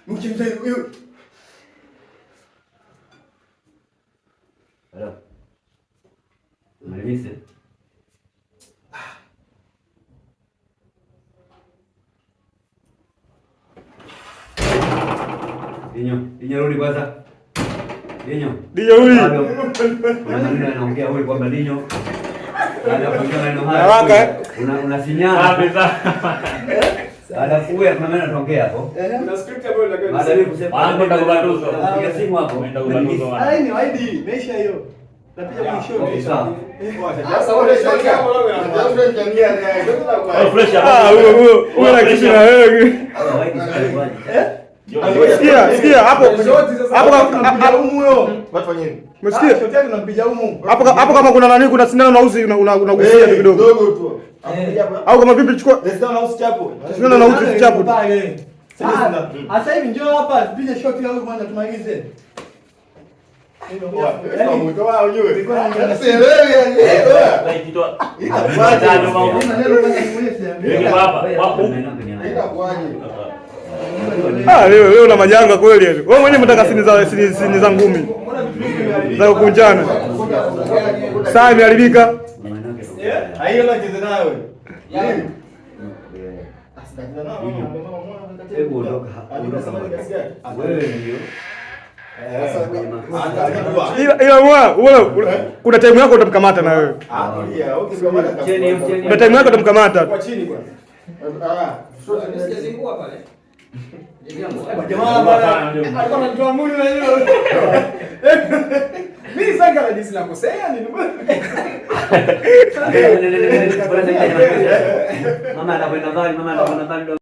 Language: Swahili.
Mkimtai huyo. Hello. Malimise. Dinyo rudi kwanza. Dinyo rudi. Kuna maneno anaongea huyu kwamba Dinyo. Anapoongea maneno haya. Unasinyana. Alafu wewe kuna maneno anaongea hapo. Kuna script ambayo inataka. Baada ya kusema anaenda kubatuza. Piga simu hapo. Anaenda kubatuza. Ai ni ID, maisha hiyo. Napiga mwisho. Sawa. Sasa wewe shaka hapo leo unajua njania Oh fresh hapo. Huyo anakishi na wewe. Sikia hapo huyo. Watu wanyeni. Umesikia? Shoti yake unampiga humu. Hapo kama kuna nani, kuna sindano na uzi unagusia tu kidogo. Dogo tu. Au kama vipi chukua. Sindano na uzi chapo. Sindano na uzi chapo. Sasa hivi njoo hapa tupige shoti ya huyu kwanza tumalize. Wewe una majanga kweli yani. Wewe mwenyewe unataka sini za ngumi. Za kukunjana. Saa imeharibika. Hiyo la cheza nayo. Hebu ondoka hapa. Wewe ndio. Ila kuna time yako utamkamata na wewe. Kuna time yako utamkamata. Kwa chini bwana. Sijazingua pale. Jamaa bwana alikuwa anatoa mwili na hiyo. Mimi sasa kama jinsi nakosea nini bwana? Mama anakwenda mbali, mama anakwenda mbali.